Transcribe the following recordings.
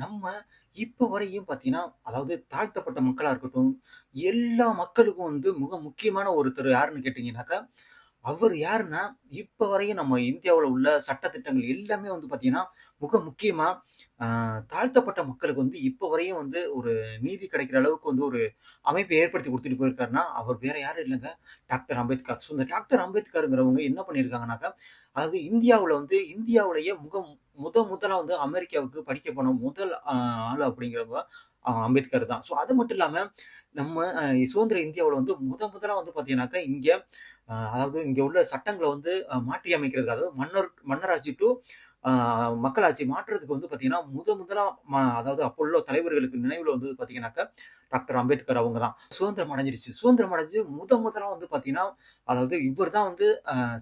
நம்ம இப்ப வரையும் பார்த்தீங்கன்னா, அதாவது தாழ்த்தப்பட்ட மக்களா இருக்கட்டும், எல்லா மக்களுக்கும் வந்து மிக முக்கியமான ஒருத்தர் யாருன்னு கேட்டீங்கன்னாக்கா, அவர் யாருன்னா, இப்ப வரையும் நம்ம இந்தியாவுல உள்ள சட்ட திட்டங்கள் எல்லாமே வந்து பார்த்தீங்கன்னா, மிக முக்கியமா அ தாழ்த்தப்பட்ட மக்களுக்கு வந்து இப்ப வரையும் வந்து ஒரு நீதி கிடைக்கிற அளவுக்கு வந்து ஒரு அமைப்பை ஏற்படுத்தி குடுத்துட்டு போயிருக்காருன்னா, அவர் வேற யாரும் இல்லங்க. டாக்டர் அம்பேத்கர். ஸோ இந்த டாக்டர் அம்பேத்கர்ங்கிறவங்க என்ன பண்ணியிருக்காங்கன்னாக்கா, அதாவது இந்தியாவுல வந்து இந்தியாவுலயே முதலா வந்து அமெரிக்காவுக்கு படிக்க போன முதல் ஆளு அப்படிங்கிறவங்க அம்பேத்கர் தான். ஸோ அது மட்டும் இல்லாம, நம்ம சுதந்திர இந்தியாவுல வந்து முதலா வந்து பார்த்தீங்கன்னாக்கா, இங்க அதாவது இங்க உள்ள சட்டங்கள வந்து மாற்றி அமைக்கிறதுக்கு, அதாவது மன்னராட்சி டூ அ மக்களாட்சி மாற்றுறதுக்கு வந்து பார்த்தீங்கன்னா, முதலா அதாவது அப்போ உள்ள தலைவர்களுக்கு நினைவுல வந்து பார்த்தீங்கன்னாக்கா, டாக்டர் அம்பேத்கர் அவங்க தான். சுதந்திரம் அடைஞ்சிருச்சு. சுதந்திரம் அடைஞ்சு முதலா வந்து பார்த்தீங்கன்னா, அதாவது இவர் தான் வந்து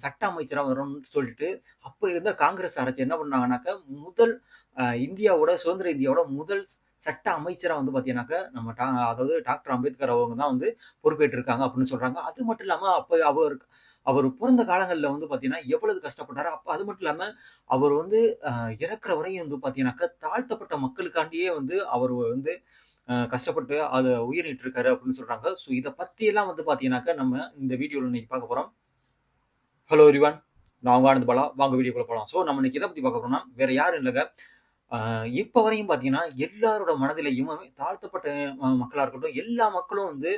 சட்ட அமைச்சரா வரணும்னு சொல்லிட்டு, அப்ப இருந்த காங்கிரஸ் அரசு என்ன பண்ணாங்கன்னாக்கா, முதல் இந்தியாவோட சுதந்திர இந்தியாவோட முதல் சட்ட அமைச்சரா வந்து பார்த்தீங்கன்னாக்கா, நம்ம அதாவது டாக்டர் அம்பேத்கர் அவங்க தான் வந்து பொறுப்பேற்றிருக்காங்க அப்படின்னு சொல்றாங்க. அது மட்டும் இல்லாம அப்ப அவர் பொறந்த காலங்கள்ல வந்து பார்த்தீங்கன்னா, எவ்வளவு கஷ்டப்பட்டாரு. அப்ப அது மட்டும் இல்லாம அவர் வந்து அ இறக்குற வரையும் வந்து பார்த்தீங்கன்னாக்கா, தாழ்த்தப்பட்ட மக்களுக்காண்டியே வந்து அவரு வந்து கஷ்டப்பட்டு அத உயிர் நீத்திருக்காரு அப்படின்னு சொல்றாங்க. ஸோ இத பத்தியெல்லாம் வந்து பார்த்தீங்கன்னாக்கா, நம்ம இந்த வீடியோல இன்னைக்கு பார்க்க போறோம். Hello everyone. நான் உங்க ஆனந்த் பாலா. வாங்க வீடியோக்குள்ள போலாம். ஸோ நம்ம இன்னைக்கு எத பத்தி பார்க்க போறோம்னா, வேற யாரும் இல்லங்க. ஆ இப்ப வரையும் பார்த்தீங்கன்னா, எல்லாரோட மனதிலயும் தாழ்த்தப்பட்ட மக்களா இருக்கட்டும், எல்லா மக்களும் வந்து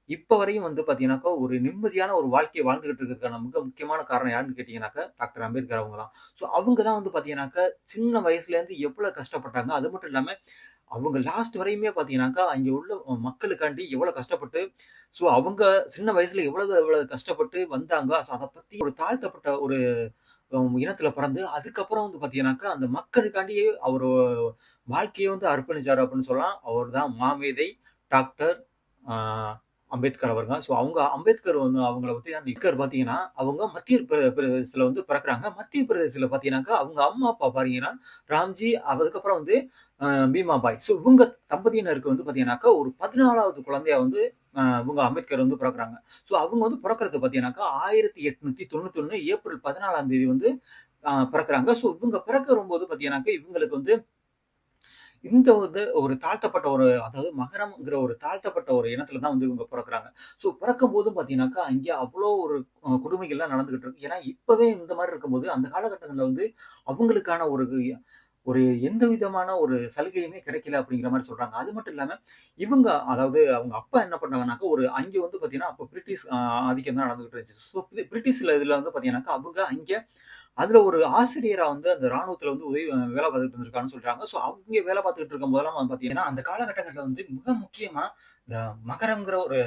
இப்ப வரையும் வந்து பார்த்தீங்கன்னாக்கா, ஒரு நிம்மதியான ஒரு வாழ்க்கைய வாழ்ந்துகிட்டு இருக்கிறதுக்கான மிக முக்கியமான காரணம் யாருன்னு கேட்டீங்கன்னாக்கா, டாக்டர் அம்பேத்கர் அவங்க தான். ஸோ அவங்க தான் வந்து பார்த்தீங்கன்னாக்கா, சின்ன வயசுலேருந்து எவ்வளோ கஷ்டப்பட்டாங்க. அது மட்டும் இல்லாம, அவங்க லாஸ்ட் வரையுமே பார்த்தீங்கன்னாக்கா, அங்க உள்ள மக்களுக்காண்டி எவ்வளோ கஷ்டப்பட்டு, ஸோ அவங்க சின்ன வயசுல எவ்வளவு கஷ்டப்பட்டு வந்தாங்க. ஸோ அத பத்தி ஒரு தாழ்த்தப்பட்ட ஒரு இனத்துல பிறந்து, அதுக்கப்புறம் வந்து பார்த்தீங்கன்னாக்கா, அந்த மக்களுக்காண்டியே அவரு வாழ்க்கைய வந்து அர்ப்பணிச்சாரு அப்படின்னு சொல்லலாம். அவர் தான் மாமேதை டாக்டர் ஆ அம்பேத்கர் அவர்கள். ஸோ அவங்க அம்பேத்கர் வந்து அவங்கள பத்தி அம்பேத்கர் பார்த்தீங்கன்னா, அவங்க மத்திய பிரதேசத்துல வந்து பிறக்குறாங்க. மத்திய பிரதேசத்துல பார்த்தீங்கன்னாக்கா, அவங்க அம்மா, அப்பா பாத்தீங்கன்னா, ராம்ஜி அதுக்கப்புறம் வந்து பீமாபாய். ஸோ இவங்க தம்பதியினருக்கு வந்து பார்த்தீங்கன்னாக்கா, ஒரு 14வது குழந்தையா வந்து இவங்க அம்பேத்கர் வந்து பிறக்குறாங்க. ஸோ அவங்க வந்து பிறக்கறது பார்த்தீங்கன்னாக்கா, 1891 ஏப்ரல் 14ஆம் தேதி வந்து பிறக்குறாங்க. ஸோ இவங்க பிறக்கரும்போது பார்த்தீங்கன்னாக்கா, இவங்களுக்கு வந்து இந்த வந்து ஒரு தாழ்த்தப்பட்ட ஒரு அதாவது மகரம்ங்கிற ஒரு தாழ்த்தப்பட்ட ஒரு இனத்துல தான் வந்து இவங்க பொறக்குறாங்க. ஸோ பிறக்கும்போதும் பார்த்தீங்கன்னாக்கா, அங்கே அவ்ளோ ஒரு கொடுமைகள்லாம் நடந்துகிட்டு இருக்கு. ஏன்னா, இப்பவே இந்த மாரி இருக்கும்போது, அந்த காலகட்டங்கள்ல வந்து அவங்களுக்கான ஒரு ஒரு எந்த விதமான ஒரு சலுகையுமே கிடைக்கல அப்படிங்கிற மாரி சொல்றாங்க. அது மட்டும் இல்லாம, இவங்க அதாவது அவங்க அப்பா என்ன பண்ணாங்கன்னாக்கா, அங்கே வந்து பார்த்தீங்கன்னா, அப்ப பிரிட்டிஷ் ஆதிக்கம் தான் நடந்துகிட்டு இருந்துச்சு. ஸோ பிரிட்டிஷ்ல இதுல வந்து பார்த்தீங்கன்னாக்கா, அவங்க அங்கே அதுல ஒரு ஆசிரியரா வந்து அந்த ராணுவத்துல வந்து வேலை பார்த்துட்டு இருந்திருக்கான்னு சொல்றாங்க. ஸோ அவங்க வேலை பார்த்துட்டு இருக்கும்போதெல்லாம் வந்து பார்த்தீங்கன்னா, அந்த காலகட்டங்கள்ல வந்து மிக முக்கியமா இந்த மகரம்ங்கிற ஒரு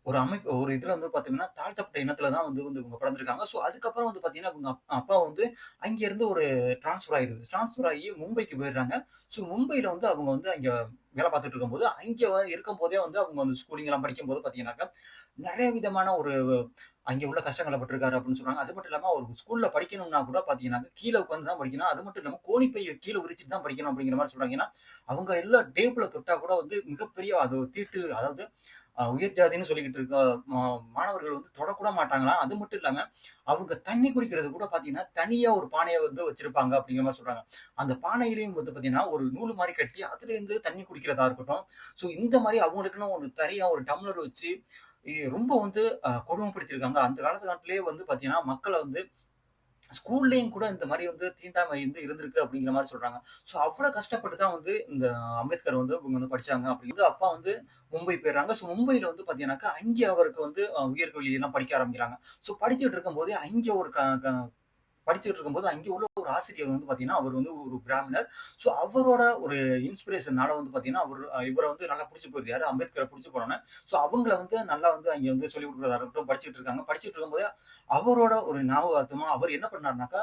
ஒரு அமைப்பு ஒரு இதுல வந்து பார்த்தீங்கன்னா, தாழ்த்தப்பட்ட இனத்துல தான் வந்து வந்து இவங்க பிறந்திருக்காங்க. ஸோ அதுக்கப்புறம் வந்து பார்த்தீங்கன்னா, இவங்க அப்பா வந்து அங்கேருந்து ஒரு ட்ரான்ஸ்ஃபர் ஆயிருது. ட்ரான்ஸ்ஃபர் ஆகி மும்பைக்கு போயிடுறாங்க. ஸோ மும்பைல வந்து அவங்க வந்து அங்க வேலை பார்த்துட்டு இருக்கும்போது, அங்க இருக்கும்போதே வந்து அவங்க வந்து ஸ்கூலிங்லாம் படிக்கும்போது பார்த்தீங்கன்னாக்கா, நெறைய விதமான ஒரு அங்க உள்ள கஷ்டங்கள பட்டுருக்காரு அப்படின்னு சொல்றாங்க. அது மட்டும் இல்லாம ஒரு ஸ்கூல்ல படிக்கணும்னா கூட பார்த்தீங்கன்னாக்கா, கீழ உட்கார்ந்து தான் படிக்கணும். அது மட்டும் இல்லாம கோணிப்பைய கீழ விரிச்சுட்டு தான் படிக்கணும் அப்படிங்கிற மாரி சொல்றாங்க. ஏன்னா, அவங்க எல்லாம் டேபிள தொட்டா கூட வந்து மிகப்பெரிய அது ஒரு தீட்டு அதாவது உயர் ஜாதின்னு சொல்லிக்கிட்டு இருக்க மா மாணவர்கள் வந்து தொடக்கூட மாட்டாங்களாம். அது மட்டும் இல்லாம, அவங்க தண்ணி குடிக்கிறது கூட பார்த்தீங்கன்னா, தனியா ஒரு பானைய வந்து வச்சிருப்பாங்க அப்படிங்கிற மாரி சொல்றாங்க. அந்த பானையிலயும் வந்து பார்த்தீங்கன்னா, ஒரு நூல் மாரி கட்டி அதுலேருந்து தண்ணி குடிக்கிறதா இருக்கட்டும். ஸோ இந்த மாரி அவங்களுக்குன்னு ஒரு தனியா ஒரு டம்ளர் வச்சு, ரொம்ப வந்து கொடுமைப்படுத்தியிருக்காங்க. அந்த காலத்திலேயே வந்து பார்த்தீங்கன்னா, மக்கள வந்து ஸ்கூல்லயும் கூட இந்த மாரி வந்து தீண்டாமை வந்து இருந்திருக்கு அப்படிங்கிற மாரி சொல்றாங்க. ஸோ அவ்வளோ கஷ்டப்பட்டு தான் வந்து இந்த அம்பேத்கர் வந்து இவங்க வந்து படிச்சாங்க அப்படின்னு அப்பா வந்து மும்பை போயிடுறாங்க. ஸோ மும்பைல வந்து பார்த்தீங்கன்னாக்கா, அங்கே அவருக்கு வந்து உயர்கல்வியெல்லாம் படிக்க ஆரம்பிக்கிறாங்க. ஸோ படிச்சுட்டு இருக்கும்போதே அங்கே ஒரு க க படிச்சுட்டு இருக்கும்போது, அங்கே உள்ள ஒரு ஆசிரியர் வந்து பார்த்தீங்கன்னா, அவர் வந்து ஒரு பிராமணர். ஸோ அவரோட ஒரு இன்ஸ்பிரேஷனால வந்து பார்த்தீங்கன்னா, இவர வந்து நல்லா புடிச்சு போயிருது. யாரு அம்பேத்கர புடிச்சு போனோனே, ஸோ அவங்கள வந்து நல்லா வந்து அங்கே வந்து சொல்லிக் குடுக்குறதா இருக்கட்டும், படிச்சுட்டு இருக்காங்க. படிச்சுட்டு இருக்கும்போதே, அவரோட ஒரு ஞாபகார்த்தமா அவர் என்ன பண்ணாருனாக்கா,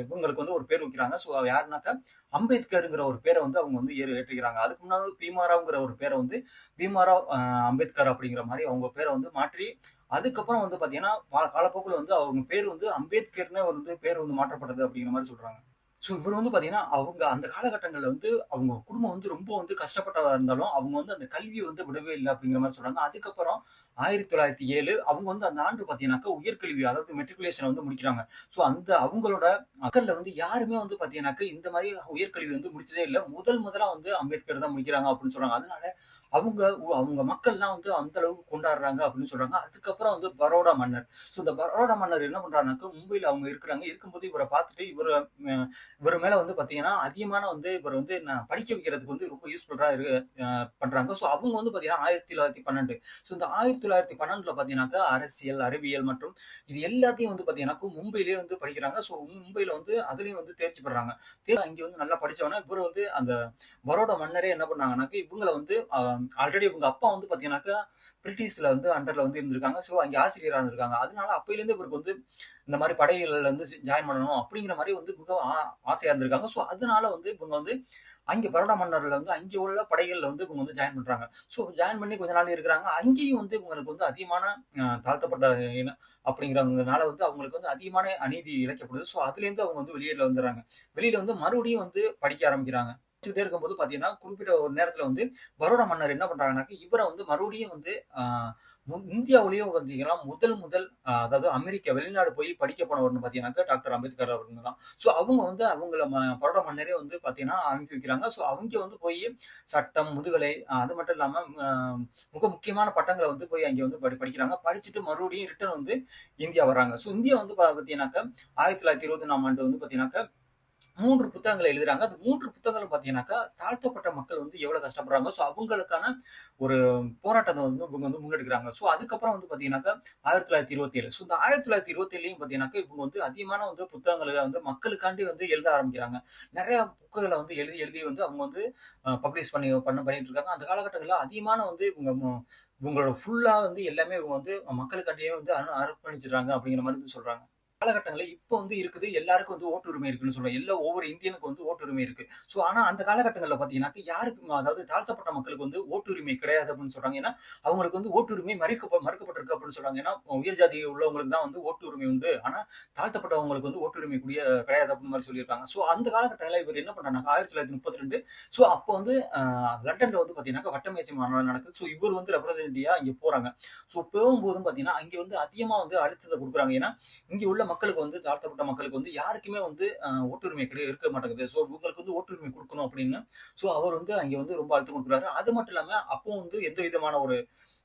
இவங்களுக்கு வந்து ஒரு பேர் வைக்கிறாங்க. ஸோ யாருனாக்கா, அம்பேத்கர்ங்கிற ஒரு பேர வந்து அவங்க வந்து ஏற்றுக்கிறாங்க. அதுக்கு முன்னாடி பீமாராவ்ங்கிற ஒரு பேர வந்து பீமாராவ் அம்பேத்கர் அப்படிங்கிற மாரி அவங்க பேர வந்து மாற்றி அதுக்கப்புறம் வந்து பார்த்தீங்கன்னா, காலப்போக்குல வந்து அவங்க பேர் வந்து அம்பேத்கர்ன்னு வந்து பேர் வந்து மாற்றப்பட்டது அப்படிங்கிற மாரி சொல்றாங்க. ஸோ இவரு வந்து பார்த்தீங்கன்னா, அவங்க அந்த காலகட்டங்கள்ல வந்து அவங்க குடும்பம் வந்து ரொம்ப வந்து கஷ்டப்பட்டதா இருந்தாலும், அவங்க வந்து அந்த கல்விய வந்து விடவே இல்ல அப்படிங்கிற மாரி சொல்றாங்க. அதுக்கப்புறம் 1907 அவங்க வந்து அந்த ஆண்டு பார்த்தீங்கன்னாக்கா, உயர்கல்வி அதாவது மெட்ரிகுலேஷன் வந்து முடிக்கிறாங்க. ஸோ அந்த அவங்களோட மக்கள்ல வந்து யாருமே வந்து பார்த்தீங்கன்னாக்கா, இந்த மாரி உயர்கல்வி வந்து முடிச்சதே இல்ல. முதல் முதலா வந்து அம்பேத்கர் தான் முடிக்கிறாங்க அப்படின்னு சொல்றாங்க. அதனால அவங்க அவங்க மக்கள்லாம் வந்து அந்த அளவுக்கு கொண்டாடுறாங்க அப்படின்னு சொல்றாங்க. அதுக்கப்புறம் வந்து பரோடா மன்னர். ஸோ இந்த பரோடா மன்னர் என்ன பண்றாருனாக்கா, மும்பைல அவங்க இருக்கிறாங்க. இருக்கும்போது இவர பார்த்துட்டு அ இவரு மேல வந்து பார்த்தீங்கன்னா, அதிகமான வந்து இவர வந்து படிக்க வைக்கிறதுக்கு வந்து ரொம்ப யூஸ்ஃபுல்லா அ பண்றாங்க. ஸோ அவங்க வந்து பார்த்தீங்கன்னா 1912 ஸோ இந்த 1912ல பார்த்தீங்கன்னாக்கா, அரசியல், அறிவியல் மற்றும் இது எல்லாத்தையும் வந்து பார்த்தீங்கன்னாக்கா, மும்பையிலேயே வந்து படிக்கிறாங்க. ஸோ மும்பைல வந்து அதிலயும் வந்து தேர்ச்சி பெறாங்க. இங்க வந்து நல்லா படிச்சவொனே இவரு வந்து அந்த பரோடா மன்னரே என்ன பண்ணாங்கன்னாக்க, இவங்கள வந்து ஆல்ரெடி இவங்க அப்பா வந்து பார்த்தீங்கன்னாக்கா, பிரிட்டிஷ்ல வந்து அண்டர்ல வந்து இருந்திருக்காங்க. ஸோ அங்க ஆசிரியரா இருந்திருக்காங்க. அதனால அப்பயிலேருந்து இவருக்கு வந்து இந்த மாரி படைகள்ல வந்து ஜாயின் பண்ணணும் அப்படிங்கிற மாரி வந்து மிக ஆசையா இருந்திருக்காங்க. ஸோ அதனால வந்து இவங்க வந்து அங்கே பரோடா மன்னர்ல வந்து அங்கே உள்ள படைகள்ல வந்து இவங்க வந்து ஜாயின் பண்றாங்க. ஸோ ஜாயின் பண்ணி கொஞ்ச நாள் இருக்கிறாங்க. அங்கேயும் வந்து இவங்களுக்கு வந்து அதிகமான தாழ்த்தப்பட்ட இனம் அப்படிங்கிறவங்கனால வந்து அவங்களுக்கு வந்து அதிகமான அநீதி இழைக்கப்படுது. ஸோ அதுலேருந்து அவங்க வந்து வெளியில வந்துர்றாங்க. வெளியில வந்து மறுபடியும் வந்து படிக்க ஆரம்பிக்கிறாங்க. படிச்சுட்டே இருக்கும்போது பார்த்தீங்கன்னா, குறிப்பிட்ட ஒரு நேரத்தில வந்து பரோடா மன்னர் என்ன பண்றாங்கன்னாக்க, இவர வந்து மறுபடியும் வந்து ஆ இந்தியாவிலேயும் பார்த்தீங்கன்னா, முதல் முதல் அதாவது அமெரிக்கா வெளிநாடு போய் படிக்க போனவர்ன்னு பார்த்தீங்கன்னாக்கா, டாக்டர் அம்பேத்கர் அவருங்க தான். ஸோ அவங்க வந்து அவங்கள பரோடா மன்னரே வந்து பார்த்தீங்கன்னா, அனுப்பி வைக்கிறாங்க. ஸோ அங்க வந்து போயி சட்டம், முதுகலை அது மட்டும் இல்லாம மிக முக்கியமான பட்டங்கள வந்து போய் அங்க வந்து படிக்கிறாங்க. படிச்சுட்டு மறுபடியும் ரிட்டர்ன் வந்து இந்தியா வர்றாங்க. ஸோ இந்தியா வந்து பார்த்தீங்கன்னாக்கா, 1921ஆம் ஆண்டு வந்து பார்த்தீங்கன்னாக்கா 3 புத்தகங்கள எழுதுறாங்க. அந்த 3 புத்தகங்களும் பார்த்தீங்கன்னாக்கா, தாழ்த்தப்பட்ட மக்கள் வந்து எவ்வளவு கஷ்டப்படுறாங்க. ஸோ அவங்களுக்கான ஒரு போராட்டத்த வந்து இவங்க வந்து முன்னெடுக்குறாங்க. ஸோ அதுக்கப்புறம் வந்து பார்த்தீங்கன்னாக்கா, 1927 ஸோ இந்த 1927லயும் பார்த்தீங்கன்னாக்கா, இவங்க வந்து அதிகமான வந்து புத்தகங்கள வந்து மக்களுக்காண்டி வந்து எழுத ஆரம்பிக்கிறாங்க. நெறைய புக்குகள வந்து எழுதி எழுதி வந்து அவங்க வந்து பப்ளிஷ் பண்ணிட்டு இருக்காங்க. அந்த காலகட்டங்கள்ல அதிகமான வந்து இவங்களோட ஃபுல்லா வந்து எல்லாமே இவங்க வந்து மக்களுக்காண்டியே வந்து அர்ப்பணிச்சுடுறாங்க அப்படிங்கிற மாரி வந்து சொல்றாங்க. காலகட்டங்கள்ல இப்ப வந்து இருக்குது. எல்லாருக்கும் வந்து ஓட்டு உரிமை இருக்குன்னு சொல்றோம். ஒவ்வொரு இந்தியனுக்கும் வந்து ஓட்டு உரிமை இருக்கு. ஸோ ஆனா அந்த காலகட்டங்கள்ல பார்த்தீங்கன்னாக்க, யாருக்கும் அதாவது தாழ்த்தப்பட்ட மக்களுக்கு வந்து ஓட்டு உரிமை கிடையாது அப்படின்னு சொல்றாங்க. ஏன்னா, அவங்களுக்கு வந்து ஓட்டு உரிமை மறுக்கப்பட்டிருக்கு அப்படின்னு சொல்றாங்க. ஏன்னா, உயர் ஜாதி உள்ளவங்களுக்கு தான் வந்து ஓட்டு உரிமை உண்டு. ஆனா, தாழ்த்தப்பட்டவங்களுக்கு வந்து ஓட்டு உரிமை கிடையாது அப்படின்னு மாரி சொல்லியிருக்காங்க. ஸோ அந்த காலகட்டங்கள்ல இவர் என்ன பண்றாருனாக்க, 1932 ஸோ அப்போ வந்து லண்டன்ல வந்து பார்த்தீங்கன்னாக்க, வட்டமேஜை மாநாடு நடக்குது. ஸோ இவர் வந்து ரெப்ரசன்டேட்டிவா அங்க போறாங்க. ஸோ போகும்போதும் பார்த்தீங்கன்னா, அங்க வந்து அதிகமா வந்து அழுத்தத்த குடுக்குறாங்க. ஏன்னா, இங்க உள்ள மக்களுக்கு வந்து தாழ்த்தப்பட்ட மக்களுக்கு வந்து யாருக்குமே வந்து ஓட்டுரிமை இருக்க மாட்டேங்குது. ஸோ இவங்களுக்கு வந்து ஓட்டுரிமை குடுக்கணும் அப்படின்னு, ஸோ அவர் வந்து அங்க வந்து ரொம்ப அழுத்தம் குடுக்குறாரு. அது மட்டும் இல்லாம அப்போ வந்து எந்த விதமான ஒரு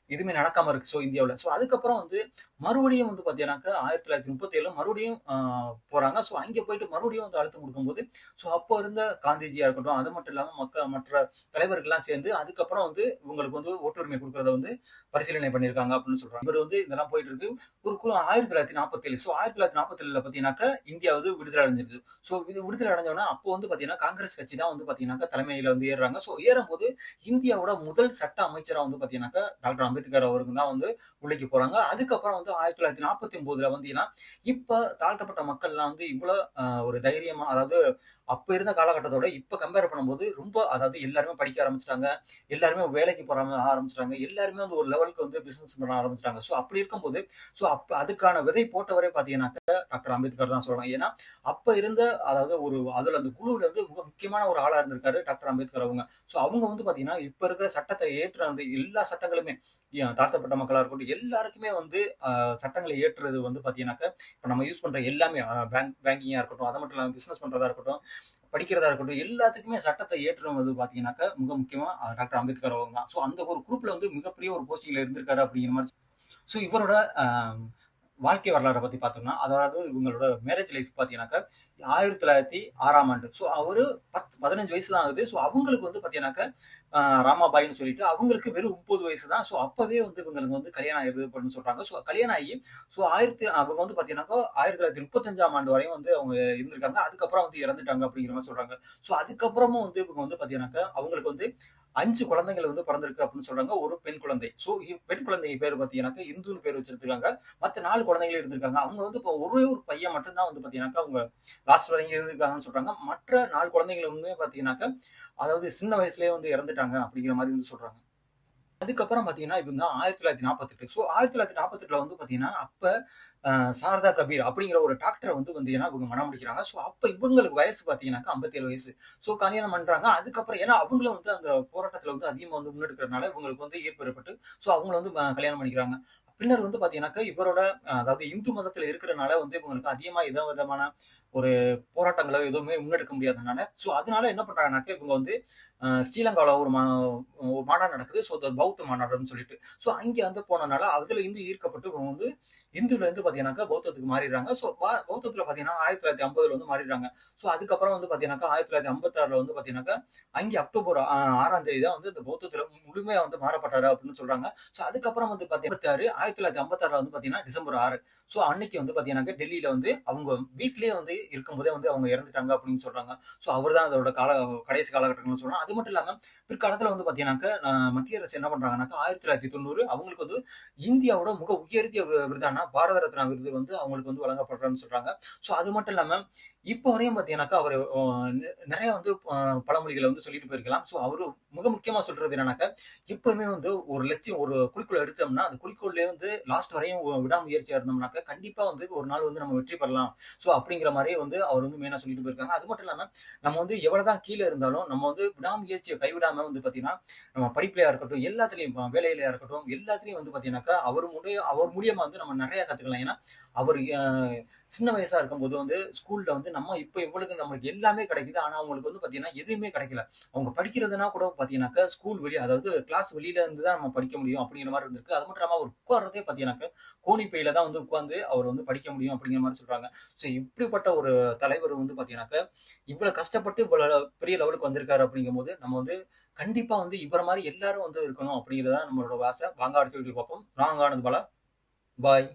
எதுவுமே நடக்காம இருக்கு. இந்தியாவுல. அதுக்கப்புறம் வந்து மறுபடியும் வந்து பார்த்தீங்கன்னாக்கா, 1937ல மறுபடியும் போறாங்க. அங்க போயிட்டு மறுபடியும் வந்து அழுத்தம் குடுக்கும்போது, அப்போ இருந்த காந்திஜியா இருக்கட்டும், அது மட்டும் இல்லாம மற்ற தலைவர்கள்லாம் சேர்ந்து அதுக்கப்புறம் வந்து இவங்களுக்கு வந்து ஓட்டுரிமை குடுக்குறத வந்து பரிசீலனை பண்ணியிருக்காங்க அப்படின்னு சொல்றாங்க. இவரு வந்து இதெல்லாம் போயிட்டு இருக்கு. ஒரு 1947 1947ல பார்த்தீங்கன்னாக்கா, இந்தியா வந்து விடுதலை அடைஞ்சிருது. இது விடுதலை அடைஞ்ச உடனே அப்போ வந்து பார்த்தீங்கன்னா, காங்கிரஸ் கட்சி தான் வந்து பார்த்தீங்கன்னாக்கா தலைமையில வந்து ஏறுறாங்க. ஏறும்போது இந்தியாவோட முதல் சட்ட அமைச்சரா வந்து பார்த்தீங்கன்னாக்கா, டாக்டர் அம்பேத்கர் அவருக்கு தான் வந்து உள்ளைக்கு போறாங்க. அதுக்கப்புறம் வந்து 1949ல வந்தீங்கன்னா, இப்ப தாழ்த்தப்பட்ட மக்கள்லாம் வந்து இவ்வளோ ஒரு தைரியமா அதாவது அப்ப இருந்த காலகட்டத்தோட இப்ப கம்பேர் பண்ணும்போது ரொம்ப அதாவது எல்லாருமே படிக்க ஆரம்பிச்சுட்டாங்க. எல்லாருமே வேலைக்கு போற ஆரம்பிச்சுட்டாங்க. எல்லாருமே வந்து ஒரு லெவலுக்கு வந்து பிசினஸ் பண்ண ஆரம்பிச்சுட்டாங்க. அப்படி இருக்கும்போது, அப்ப அதுக்கான விதை போட்டவரே பார்த்தீங்கன்னாக்கா, டாக்டர் அம்பேத்கர் தான் சொல்லலாம். ஏன்னா, அப்ப இருந்த அதாவது அதுல அந்த குழுவுல வந்து மிக முக்கியமான ஒரு ஆளா இருந்திருக்காரு டாக்டர் அம்பேத்கர் அவங்க. அவங்க வந்து பார்த்தீங்கன்னா, இப்ப இருக்கிற சட்டத்தை ஏற்ற வந்து எல்லா சட்டங்களுமே தாழ்த்தப்பட்ட மக்களா இருக்கட்டும், எல்லாருக்குமே வந்து சட்டங்களை இயற்றுறது வந்து பார்த்தீங்கன்னாக்கா, இப்ப நம்ம யூஸ் பண்ற எல்லாமே பேங்கிங்கா இருக்கட்டும், அது மட்டும் இல்லாம பிசினஸ் பண்றதா இருக்கட்டும், படிக்கிறதா இருக்கட்டும், எல்லாத்துக்குமே சட்டத்தை இயற்றுனது வந்து பார்த்தீங்கன்னாக்கா, மிக முக்கியமா டாக்டர் அம்பேத்கர் அவங்க தான். அந்த ஒரு குரூப்ல வந்து மிகப்பெரிய ஒரு போஸ்டிங்ல இருந்திருக்காரு அப்படிங்கிற மாரி இவரோட அ வாழ்க்கை வரலாற பத்தி பார்த்தோம்னா, அதாவது இவங்களோட மேரேஜ் லைஃப் பார்த்தீங்கன்னாக்கா, 1906ஆம் ஆண்டு. அவரு 15 வயசு தான் ஆகுது. அவங்களுக்கு வந்து பார்த்தீங்கன்னாக்கா, அ ராமாபாய்ன்னு சொல்லிட்டு அவங்களுக்கு வெறும் 30 வயசு தான். அப்பவே வந்து இவங்களுக்கு வந்து கல்யாணம் ஆயிருது அப்படின்னு சொல்றாங்க. கல்யாணம் ஆகி அவங்க வந்து பார்த்தீங்கன்னாக்கா, 1935ஆம் ஆண்டு வரையும் வந்து அவங்க இருந்திருக்காங்க. அதுக்கப்புறம் வந்து இறந்துட்டாங்க அப்படிங்கிற மாரி சொல்றாங்க. அதுக்கப்புறமும் வந்து இவங்க வந்து பார்த்தீங்கன்னாக்கா, அவங்களுக்கு வந்து 5 குழந்தைகள் வந்து பிறந்திருக்கு அப்படின்னு சொல்றாங்க. ஒரு பெண் குழந்தை. பெண் குழந்தை பேரு பார்த்தீங்கன்னாக்கா, இந்துன்னு பேர் வச்சிருக்காங்க. மத்த 4 குழந்தைகள் இருந்திருக்காங்க. அவங்க வந்து இப்போ ஒரே ஒரு பையன் மட்டும் தான் வந்து பார்த்தீங்கன்னாக்கா, அவங்க லாஸ்ட் வரைக்கும் இருந்திருக்காங்கன்னு சொல்றாங்க. மற்ற 4 குழந்தைகளுமே பார்த்தீங்கன்னாக்கா, அதாவது சின்ன வயசுலயே வந்து இறந்துட்டாங்க அப்படிங்கிற மாரி வந்து சொல்றாங்க. அதுக்கப்புறம் பார்த்தீங்கன்னா, இவங்க 1948 ஸோ 1948ல வந்து பார்த்தீங்கன்னா, அப்ப அ சாரதா கபீர் அப்படிங்கிற ஒரு டாக்டர வந்து இவங்க மணம் முடிக்கிறாங்க. ஸோ அப்ப இவங்களுக்கு வயசு பார்த்தீங்கன்னாக்கா 57 வயசு. ஸோ கல்யாணம் பண்றாங்க. அதுக்கப்புறம் ஏன்னா அவங்களும் வந்து அந்த போராட்டத்துல வந்து அதிகமா வந்து முன்னெடுக்கிறதுனால இவங்களுக்கு வந்து ஈர்ப்பு ஏற்பட்டு, ஸோ அவங்கள வந்து கல்யாணம் பண்ணிக்கிறாங்க. பின்னர் வந்து பார்த்தீங்கன்னாக்கா, இவரோட அதாவது இந்து மதத்துல இருக்கிறனால வந்து இவங்களுக்கு அதிகமா எந்த விதமான ஒரு போராட்டங்களோ எதுவுமே முன்னெடுக்க முடியாதனால, ஸோ அதனால என்ன பண்றாங்கன்னாக்கா, இவங்க வந்து ஸ்ரீலங்காவுல ஒரு மாநாடு நடக்குது. ஸோ பௌத்த மாநாடுன்னு சொல்லிட்டு. ஸோ அங்க வந்து போனனால அதுல இருந்து ஈர்க்கப்பட்டு இவங்க வந்து இந்துல இருந்து பார்த்தீங்கன்னாக்கா பௌத்தத்துக்கு மாறிடுறாங்க. ஸோ பௌத்தத்துல பார்த்தீங்கன்னா 1950ல வந்து மாறிடுறாங்க. ஸோ அதுக்கப்புறம் வந்து பார்த்தீங்கன்னாக்கா 1956ல வந்து பார்த்தீங்கன்னாக்கா, அங்கே அக்டோபர் 6ஆம் தேதி தான் வந்து இந்த பௌத்தத்துல முழுமையா வந்து மாறப்பட்டாரு அப்படின்னு சொல்றாங்க. ஸோ அதுக்கப்புறம் வந்து பார்த்தீங்கன்னா 1956ல வந்து பார்த்தீங்கன்னா டிசம்பர் 6. ஸோ அன்னைக்கு வந்து பார்த்தீங்கன்னாக்கா டெல்லியில வந்து அவங்க வீட்லயே வந்து இருக்கும்போதே வந்து அவங்க இறந்துட்டாங்க அப்படின்னு சொல்றாங்க. ஸோ அவர் தான் அதோட கடைசி காலகட்டங்கள்னு சொல்லலாம். அது மட்டும் இல்லாம பிற்காலத்துல வந்து பார்த்தீங்கன்னாக்கா, மத்திய அரசு என்ன பண்றாங்கன்னாக்கா, 1990 அவங்களுக்கு வந்து இந்தியாவோட மிக உயரிய விருதான பாரத ரத்னா விருது வந்து அவங்களுக்கு வந்து வழங்கப்படுறன்னு சொல்றாங்க. ஸோ அது மட்டும் இல்லாம, இப்ப வரையும் பார்த்தீங்கன்னாக்கா, அவரு நெறைய வந்து பழமொழிகள வந்து சொல்லிட்டு போயிருக்கலாம். ஸோ அவரு மிக முக்கியமா சொல்றது என்னன்னாக்கா, எப்பவுமே வந்து ஒரு லட்சியம், ஒரு குறிக்கோள் எடுத்தோம்னா, அந்த குறிக்கோள்லயே வந்து லாஸ்ட் வரையும் விடாமுயற்சியா இருந்தோம்னாக்கா, கண்டிப்பா வந்து ஒரு நாள் வந்து நம்ம வெற்றி பெறலாம். ஸோ அப்படிங்கிற மாரியே வந்து அவர் வந்து மெயினா சொல்லிட்டு போயிருக்காங்க. அது மட்டும் இல்லாம, நம்ம வந்து எவ்வளவுதான் கீழ இருந்தாலும், நம்ம வந்து விடாமுயற்சிய கைவிடாம வந்து பார்த்தீங்கன்னா, நம்ம படிப்புலயா இருக்கட்டும், எல்லாத்துலயும் வேலையிலயா இருக்கட்டும், எல்லாத்துலயும் வந்து பார்த்தீங்கன்னாக்கா, அவர் மூலியமா வந்து நம்ம நெறைய கத்துக்கலாம். ஏன்னா, அவரு சின்ன வயசா இருக்கும்போது வந்து ஸ்கூல்ல வந்து நம்ம இப்ப இவங்களுக்கு நம்மளுக்கு எல்லாமே கிடைக்குது. ஆனா, அவங்களுக்கு வந்து பார்த்தீங்கன்னா, எதுவுமே கிடைக்கல. அவங்க படிக்கிறதுனா கூட பார்த்தீங்கன்னாக்கா, ஸ்கூல் வெளிய அதாவது கிளாஸ் வெளியில இருந்து தான் நம்ம படிக்க முடியும் அப்படிங்கிற மாரி இருந்திருக்கு. அது மட்டும் இல்லாம அவர் உட்கார்றதே பார்த்தீங்கன்னாக்கா, கோணி பையில தான் வந்து உட்கார்ந்து அவர் வந்து படிக்க முடியும் அப்படிங்கிற மாரி சொல்றாங்க. ஸோ இப்படிப்பட்ட ஒரு தலைவர் வந்து பார்த்தீங்கன்னாக்கா, இவ்வளவு கஷ்டப்பட்டு இவ்வளவு பெரிய லெவலுக்கு வந்திருக்காரு அப்படிங்கும்போது, நம்ம வந்து கண்டிப்பா வந்து இவர மாரி எல்லாரும் வந்து இருக்கணும் அப்படிங்கிறது தான் நம்மளோட ஆசை. வாங்க அடுத்த வீடியோ பார்ப்போம். நான் உங்க ஆனந்த் பாலா. பாய்.